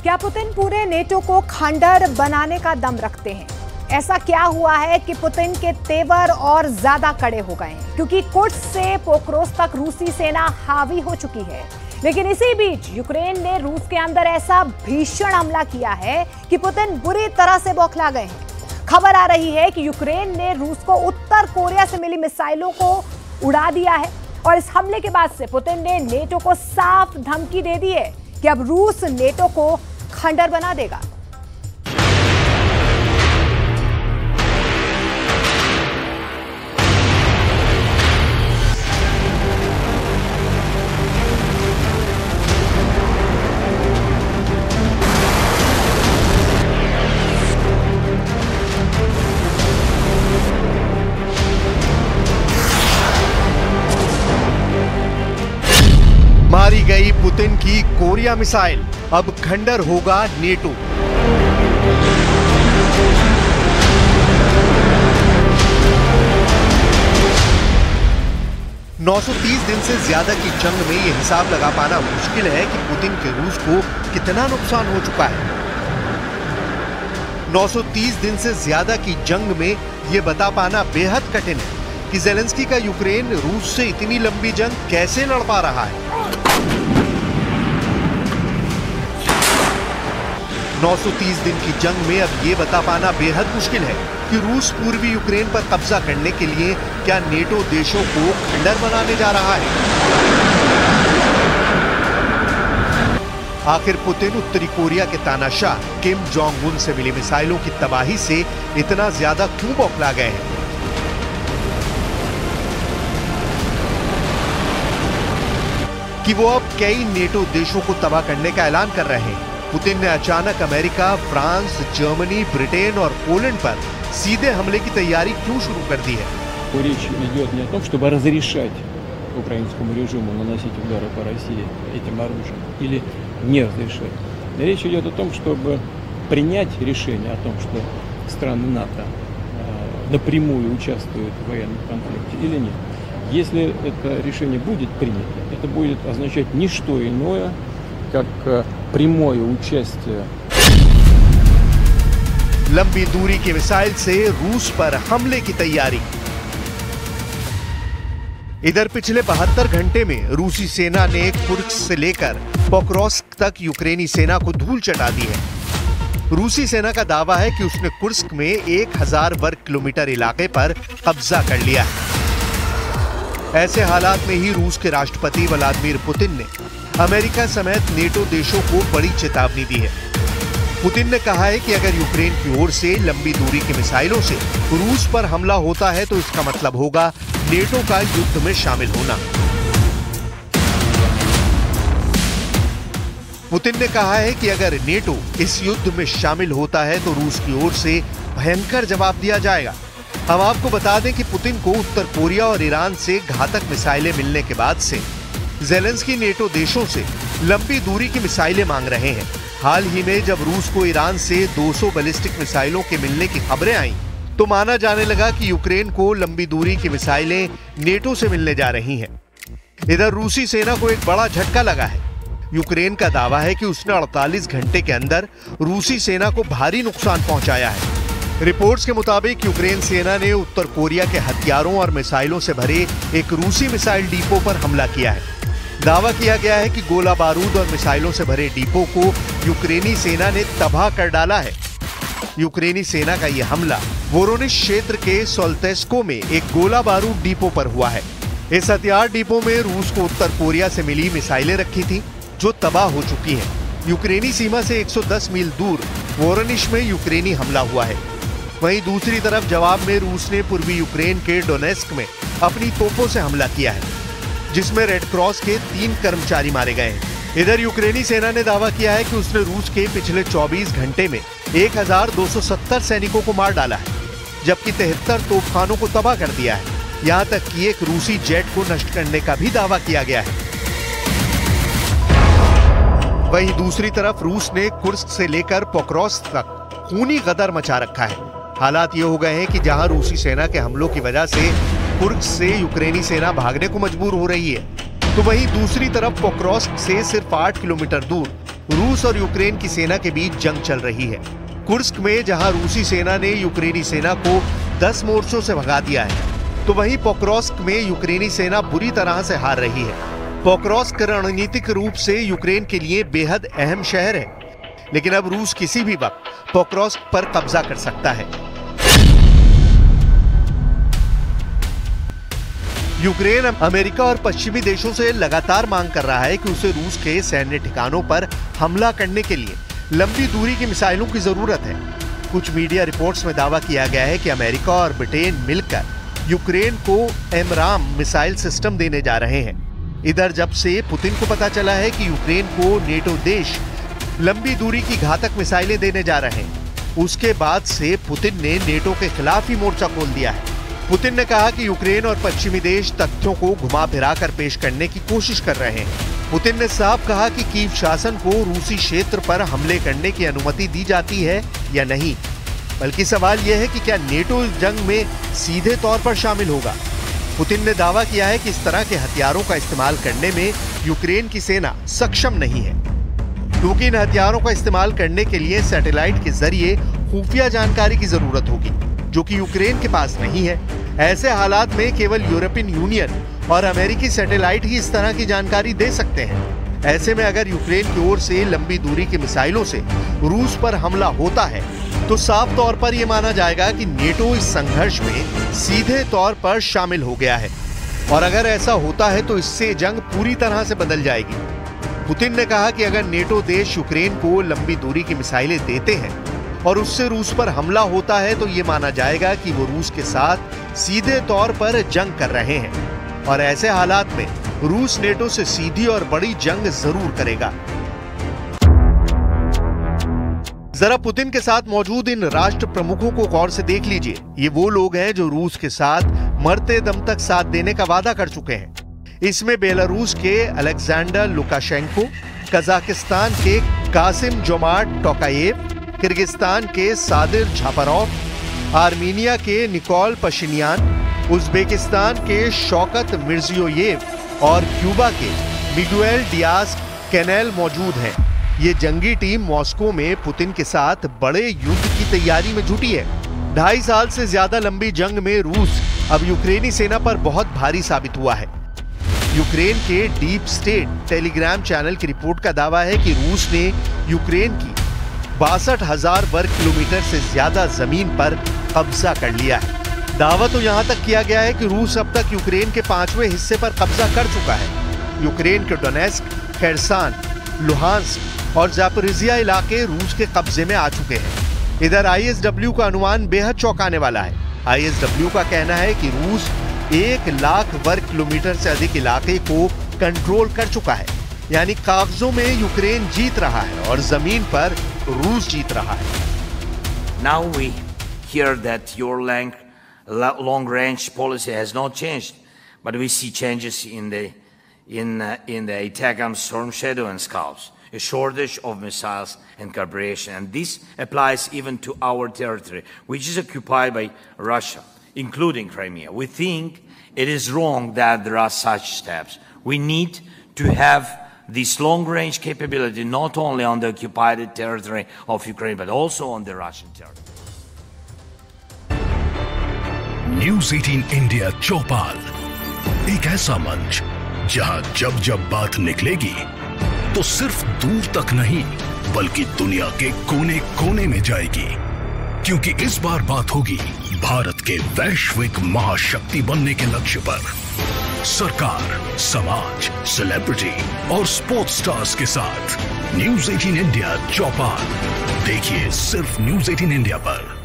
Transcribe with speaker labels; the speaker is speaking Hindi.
Speaker 1: क्या पुतिन पूरे नेटो को खंडर बनाने का दम रखते हैं? ऐसा क्या हुआ है कि पुतिन के तेवर और ज्यादा कड़े हो गए हैं? क्योंकि कुर्स्क से पोक्रोस तक रूसी सेना हावी हो चुकी है। लेकिन इसी बीच यूक्रेन ने रूस के अंदर ऐसा भीषण हमला किया है कि पुतिन बुरी तरह से बौखला गए हैं। खबर आ रही है कि यूक्रेन ने रूस को उत्तर कोरिया से मिली मिसाइलों को उड़ा दिया है और इस हमले के बाद से पुतिन ने नेटो को साफ धमकी दे दी है कि अब रूस नेटो को खंडर बना देगा।
Speaker 2: मारी गई पुतिन की कोरिया मिसाइल, अब खंडर होगा नेटो। $930 दिन से ज्यादा की जंग में यह हिसाब लगा पाना मुश्किल है कि पुतिन के रूस को कितना नुकसान हो चुका है। 930 दिन से ज्यादा की जंग में यह बता पाना बेहद कठिन है कि ज़ेलेंस्की का यूक्रेन रूस से इतनी लंबी जंग कैसे लड़ पा रहा है। 930 दिन की जंग में अब ये बता पाना बेहद मुश्किल है कि रूस पूर्वी यूक्रेन पर कब्जा करने के लिए क्या नेटो देशों को खंडर बनाने जा रहा है। आखिर पुतिन उत्तरी कोरिया के तानाशाह किम जोंग उन से मिली मिसाइलों की तबाही से इतना ज्यादा क्यों बौखला गए हैं? कि वो अब कई नेटो देशों को तबाह करने का ऐलान कर रहे हैं। पुतिन ने अचानक अमेरिका, फ्रांस, जर्मनी, ब्रिटेन और पोलैंड पर सीधे हमले की तैयारी क्यों शुरू कर दी है?
Speaker 3: Речь идет не о том, чтобы разрешать украинскому режиму наносить удары по России этим оружием или не разрешать. Речь идет о том, чтобы принять решение о том, что страны НАТО напрямую участвуют в военном конфликте или нет. Если это решение будет принято, это будет означать не что иное, как прямое участие.
Speaker 2: लंबी दूरी की मिसाइल से रूस पर हमले की तैयारी। इधर पिछले 72 घंटे में रूसी सेना ने कुर्स्क से लेकर पोक्रोस्क तक यूक्रेनी सेना को धूल चटा दी है। रूसी सेना का दावा है कि उसने कुर्स्क में 1000 वर्ग किलोमीटर इलाके पर कब्जा कर लिया है। ऐसे हालात में ही रूस के राष्ट्रपति व्लादिमीर पुतिन ने अमेरिका समेत नेटो देशों को बड़ी चेतावनी दी है। पुतिन ने कहा है कि अगर यूक्रेन की ओर से लंबी दूरी की मिसाइलों से रूस पर हमला होता है तो इसका मतलब होगा नेटो का युद्ध में शामिल होना। पुतिन ने कहा है कि अगर नेटो इस युद्ध में शामिल होता है तो रूस की ओर से भयंकर जवाब दिया जाएगा। हम आपको बता दें कि पुतिन को उत्तर कोरिया और ईरान से घातक मिसाइलें मिलने के बाद से ज़ेलेंस्की नेटो देशों से लंबी दूरी की मिसाइलें मांग रहे हैं। हाल ही में जब रूस को ईरान से 200 बैलिस्टिक मिसाइलों के मिलने की खबरें आईं, तो माना जाने लगा कि यूक्रेन को लंबी दूरी की मिसाइलें नेटो से मिलने जा रही हैं। इधर रूसी सेना को एक बड़ा झटका लगा है। यूक्रेन का दावा है कि उसने 48 घंटे के अंदर रूसी सेना को भारी नुकसान पहुंचाया है। रिपोर्ट्स के मुताबिक यूक्रेन सेना ने उत्तर कोरिया के हथियारों और मिसाइलों से भरे एक रूसी मिसाइल डिपो पर हमला किया है। दावा किया गया है कि गोला बारूद और मिसाइलों से भरे डिपो को यूक्रेनी सेना ने तबाह कर डाला है। यूक्रेनी सेना का यह हमला वोरोनिश क्षेत्र के सोल्तेस्को में एक गोला बारूद डिपो पर हुआ है। इस हथियार डिपो में रूस को उत्तर कोरिया से मिली मिसाइलें रखी थी जो तबाह हो चुकी हैं। यूक्रेनी सीमा से 110 मील दूर वोरोनिश में यूक्रेनी हमला हुआ है। वहीं दूसरी तरफ जवाब में रूस ने पूर्वी यूक्रेन के डोनेस्क में अपनी तोपों से हमला किया है, जिसमें रेड क्रॉस के 3 कर्मचारी मारे गए हैं। इधर यूक्रेनी सेना ने दावा किया है कि उसने रूस के पिछले 24 घंटे में 1270 सैनिकों को मार डाला है, जबकि 73 तोपखानों को तबाह कर दिया है। यहां तक कि एक रूसी जेट को नष्ट करने का भी दावा किया गया है। वहीं दूसरी तरफ रूस ने कुर्स्क से लेकर पोक्रोस्क तक खूनी गदर मचा रखा है। हालात ये हो गए हैं कि जहां रूसी सेना के हमलों की वजह से कुर्स्क से यूक्रेनी सेना भागने को मजबूर हो रही है, तो वहीं दूसरी तरफ पोक्रोस्क से सिर्फ 8 किलोमीटर दूर रूस और यूक्रेन की सेना के बीच जंग चल रही है। कुर्स्क में जहां रूसी सेना ने यूक्रेनी सेना को 10 मोर्चों से भगा दिया है, तो वहीं पोक्रोस्क में यूक्रेनी सेना बुरी तरह से हार रही है। पोक्रोस्क रणनीतिक रूप से यूक्रेन के लिए बेहद अहम शहर है, लेकिन अब रूस किसी भी वक्त पोक्रोस्क पर कब्जा कर सकता है। यूक्रेन अमेरिका और पश्चिमी देशों से लगातार मांग कर रहा है कि उसे रूस के सैन्य ठिकानों पर हमला करने के लिए लंबी दूरी की मिसाइलों की जरूरत है। कुछ मीडिया रिपोर्ट्स में दावा किया गया है कि अमेरिका और ब्रिटेन मिलकर यूक्रेन को एमराम मिसाइल सिस्टम देने जा रहे हैं। इधर जब से पुतिन को पता चला है कि यूक्रेन को नेटो देश लंबी दूरी की घातक मिसाइलें देने जा रहे हैं, उसके बाद से पुतिन ने नेटो के खिलाफ ही मोर्चा खोल दिया है। पुतिन ने कहा कि यूक्रेन और पश्चिमी देश तथ्यों को घुमा फिरा कर पेश करने की कोशिश कर रहे हैं। पुतिन ने साफ कहा कि कीव शासन को रूसी क्षेत्र पर हमले करने की अनुमति दी जाती है या नहीं, बल्कि सवाल यह है कि क्या नेटो इस जंग में सीधे तौर पर शामिल होगा। पुतिन ने दावा किया है कि इस तरह के हथियारों का इस्तेमाल करने में यूक्रेन की सेना सक्षम नहीं है, क्योंकि इन हथियारों का इस्तेमाल करने के लिए सैटेलाइट के जरिए खुफिया जानकारी की जरूरत होगी, जो कि यूक्रेन के पास नहीं है। ऐसे हालात में केवल यूरोपियन यूनियन और अमेरिकी सैटेलाइट ही इस तरह की जानकारी दे सकते हैं। ऐसे में अगर यूक्रेन की ओर से लंबी दूरी की मिसाइलों से रूस पर हमला होता है, तो साफ तौर पर यह माना जाएगा कि नेटो इस संघर्ष में सीधे तौर पर शामिल हो गया है। और अगर ऐसा होता है तो इससे जंग पूरी तरह से बदल जाएगी। पुतिन ने कहा कि अगर नेटो देश यूक्रेन को लंबी दूरी की मिसाइलें देते हैं और उससे रूस पर हमला होता है, तो ये माना जाएगा कि वो रूस के साथ सीधे तौर पर जंग कर रहे हैं। और ऐसे हालात में रूस नेटो से सीधी और बड़ी जंग जरूर करेगा। जरा पुतिन के साथ मौजूद इन राष्ट्र प्रमुखों को गौर से देख लीजिए। ये वो लोग हैं जो रूस के साथ मरते दम तक साथ देने का वादा कर चुके हैं। इसमें बेलारूस के अलेक्जेंडर लुकाशेंको, कजाकिस्तान के कासिम जोमार्ट टोकायेव, किर्गिस्तान के सादिर जापारोव, आर्मीनिया के निकोल पशिनियान, उज्बेकिस्तान के शौकत मिर्जियोयेव और क्यूबा के मिगुएल डियाज कैनेल मौजूद हैं। ये जंगी टीम मॉस्को में पुतिन के साथ बड़े युद्ध की तैयारी में जुटी है। 2.5 साल से ज्यादा लंबी जंग में रूस अब यूक्रेनी सेना पर बहुत भारी साबित हुआ है। यूक्रेन के डीप स्टेट टेलीग्राम चैनल की रिपोर्ट का दावा है कि रूस ने यूक्रेन की 62,000 वर्ग किलोमीटर से ज्यादा जमीन पर कब्जा कर लिया है। दावा तो यहां तक किया गया है कि रूस अब तक यूक्रेन के 5वें हिस्से पर कब्जा कर चुका है। यूक्रेन के डोनेस्क, खेरसान, लुहांस्क और जापोरिजिया इलाके रूस के कब्जे में आ चुके हैं। इधर आईएसडब्ल्यू का अनुमान बेहद चौंकाने वाला है। आईएसडब्ल्यू का कहना है कि रूस 1 लाख वर्ग किलोमीटर से अधिक इलाके को कंट्रोल कर चुका है, यानी कागजों में यूक्रेन जीत रहा है और जमीन पर रूस जीत रहा है।
Speaker 4: Now we hear that your long-range policy has not changed, but we see changes in the ATACMS, Storm Shadow and Scalps, a shortage of missiles and cooperation, and this applies even to our territory, which is occupied by Russia, including Crimea. We think it is wrong that there are such steps. We need to have this long-range capability not only on the occupied territory of Ukraine, but also on the Russian territory.
Speaker 5: News 18 India Chaupal, एक ऐसा मंच जहां जब जब बात निकलेगी तो सिर्फ दूर तक नहीं बल्कि दुनिया के कोने कोने में जाएगी, क्योंकि इस बार बात होगी भारत के वैश्विक महाशक्ति बनने के लक्ष्य पर। सरकार, समाज, सेलिब्रिटी और स्पोर्ट्स स्टार्स के साथ न्यूज़ 18 इंडिया चौपाल देखिए सिर्फ न्यूज़ 18 इंडिया पर।